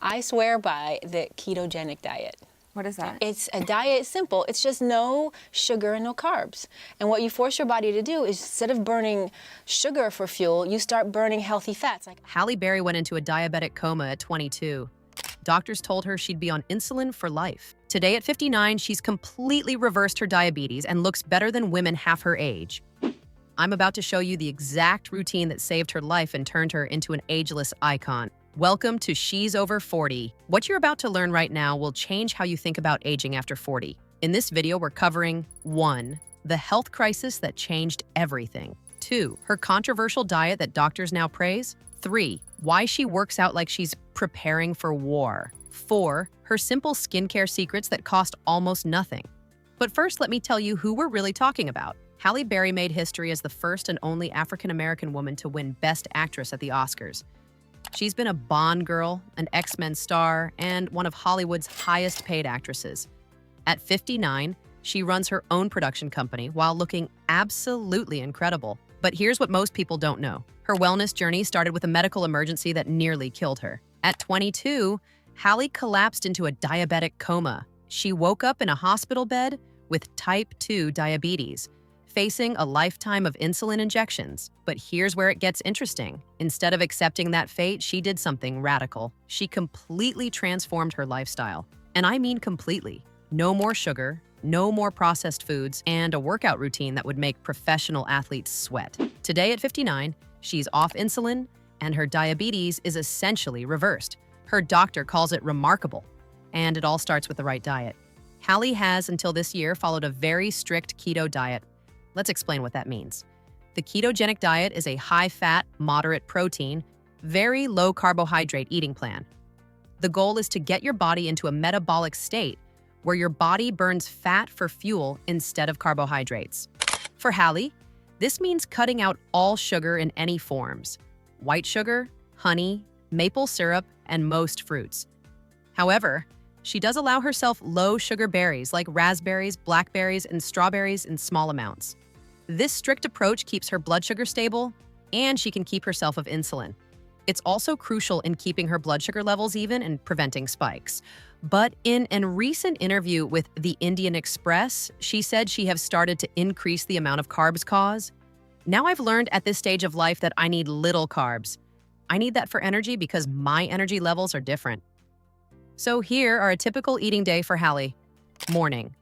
I swear by the ketogenic diet. What is that? It's a diet, simple. It's just no sugar and no carbs. And what you force your body to do is instead of burning sugar for fuel, you start burning healthy fats. Halle Berry went into a diabetic coma at 22. Doctors told her she'd be on insulin for life. Today at 59, she's completely reversed her diabetes and looks better than women half her age. I'm about to show you the exact routine that saved her life and turned her into an ageless icon. Welcome to She's Over 40. What you're about to learn right now will change how you think about aging after 40. In this video, we're covering 1. The health crisis that changed everything. 2. Her controversial diet that doctors now praise. 3. Why she works out like she's preparing for war. 4. Her simple skincare secrets that cost almost nothing. But first, let me tell you who we're really talking about. Halle Berry made history as the first and only African-American woman to win Best Actress at the Oscars. She's been a Bond girl, an X-Men star, and one of Hollywood's highest-paid actresses. At 59, she runs her own production company while looking absolutely incredible. But here's what most people don't know. Her wellness journey started with a medical emergency that nearly killed her. At 22, Halle collapsed into a diabetic coma. She woke up in a hospital bed with type 2 diabetes, facing a lifetime of insulin injections. But here's where it gets interesting. Instead of accepting that fate, she did something radical. She completely transformed her lifestyle. And I mean completely. No more sugar, no more processed foods, and a workout routine that would make professional athletes sweat. Today at 59, she's off insulin, and her diabetes is essentially reversed. Her doctor calls it remarkable, and it all starts with the right diet. Halle has, until this year, followed a very strict keto diet. Let's explain what that means. The ketogenic diet is a high-fat, moderate protein, very low-carbohydrate eating plan. The goal is to get your body into a metabolic state where your body burns fat for fuel instead of carbohydrates. For Halle, this means cutting out all sugar in any forms: white sugar, honey, maple syrup, and most fruits. However, she does allow herself low-sugar berries like raspberries, blackberries, and strawberries in small amounts. This strict approach keeps her blood sugar stable, and she can keep herself of insulin. It's also crucial in keeping her blood sugar levels even and preventing spikes. But in a recent interview with the Indian Express, she said she has started to increase the amount of carbs cause. Now I've learned at this stage of life that I need little carbs. I need that for energy because my energy levels are different. So here are a typical eating day for Halle. Morning: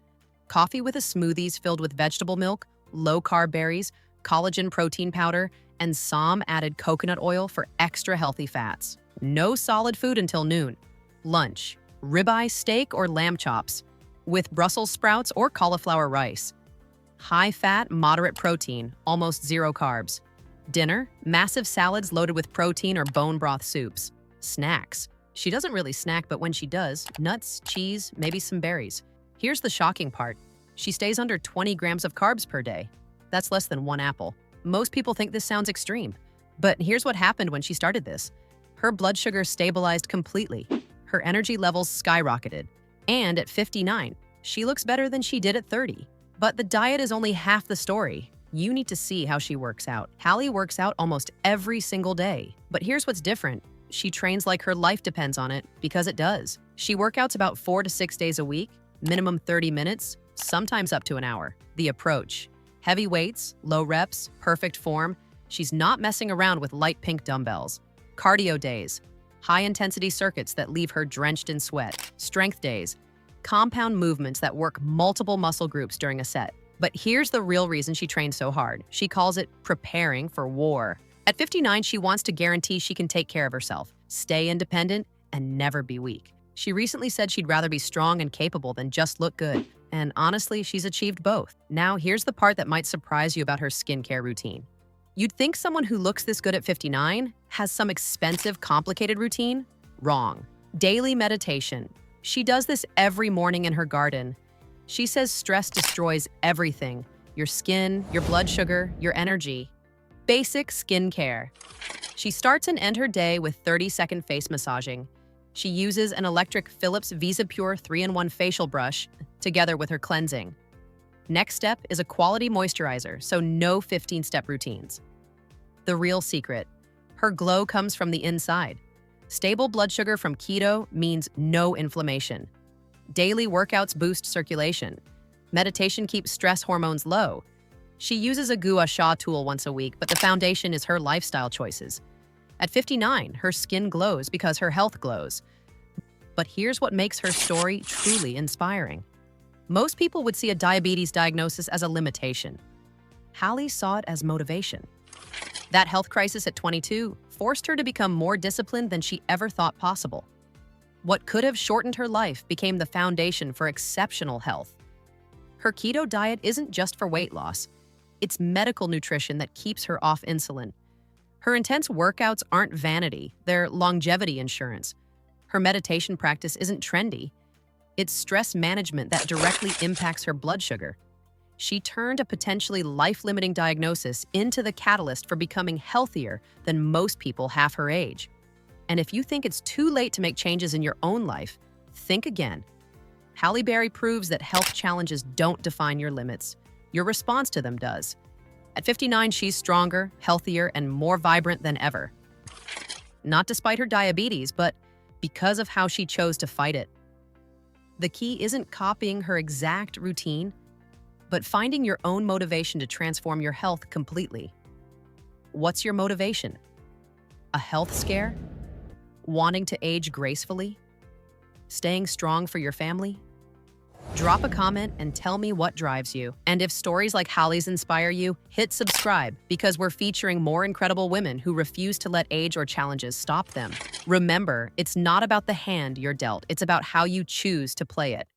coffee with a smoothies filled with vegetable milk, low-carb berries, collagen protein powder, and some added coconut oil for extra healthy fats. No solid food until noon. Lunch: ribeye steak or lamb chops with Brussels sprouts or cauliflower rice. High-fat, moderate protein, almost zero carbs. Dinner: massive salads loaded with protein or bone broth soups. Snacks: she doesn't really snack, but when she does, nuts, cheese, maybe some berries. Here's the shocking part. She stays under 20 grams of carbs per day. That's less than one apple. Most people think this sounds extreme, but here's what happened when she started this. Her blood sugar stabilized completely. Her energy levels skyrocketed. And at 59, she looks better than she did at 30. But the diet is only half the story. You need to see how she works out. Halle works out almost every single day. But here's what's different. She trains like her life depends on it, because it does. She workouts about 4 to 6 days a week, minimum 30 minutes, sometimes up to an hour. The approach: heavy weights, low reps, perfect form. She's not messing around with light pink dumbbells. Cardio days: high-intensity circuits that leave her drenched in sweat. Strength days: compound movements that work multiple muscle groups during a set. But here's the real reason she trains so hard. She calls it preparing for war. At 59, she wants to guarantee she can take care of herself, stay independent, and never be weak. She recently said she'd rather be strong and capable than just look good. And honestly, she's achieved both. Now, here's the part that might surprise you about her skincare routine. You'd think someone who looks this good at 59 has some expensive, complicated routine? Wrong. Daily meditation. She does this every morning in her garden. She says stress destroys everything: your skin, your blood sugar, your energy. Basic skincare. She starts and ends her day with 30-second face massaging. She uses an electric Philips VisaPure 3-in-1 facial brush together with her cleansing. Next step is a quality moisturizer, so no 15-step routines. The real secret: her glow comes from the inside. Stable blood sugar from keto means no inflammation. Daily workouts boost circulation. Meditation keeps stress hormones low. She uses a gua sha tool once a week, but the foundation is her lifestyle choices. At 59, her skin glows because her health glows. But here's what makes her story truly inspiring. Most people would see a diabetes diagnosis as a limitation. Halle saw it as motivation. That health crisis at 22 forced her to become more disciplined than she ever thought possible. What could have shortened her life became the foundation for exceptional health. Her keto diet isn't just for weight loss. It's medical nutrition that keeps her off insulin. Her intense workouts aren't vanity, they're longevity insurance. Her meditation practice isn't trendy. It's stress management that directly impacts her blood sugar. She turned a potentially life-limiting diagnosis into the catalyst for becoming healthier than most people half her age. And if you think it's too late to make changes in your own life, think again. Halle Berry proves that health challenges don't define your limits. Your response to them does. At 59, she's stronger, healthier, and more vibrant than ever. Not despite her diabetes, but because of how she chose to fight it. The key isn't copying her exact routine, but finding your own motivation to transform your health completely. What's your motivation? A health scare? Wanting to age gracefully? Staying strong for your family? Drop a comment and tell me what drives you. And if stories like Halle's inspire you, hit subscribe because we're featuring more incredible women who refuse to let age or challenges stop them. Remember, it's not about the hand you're dealt, it's about how you choose to play it.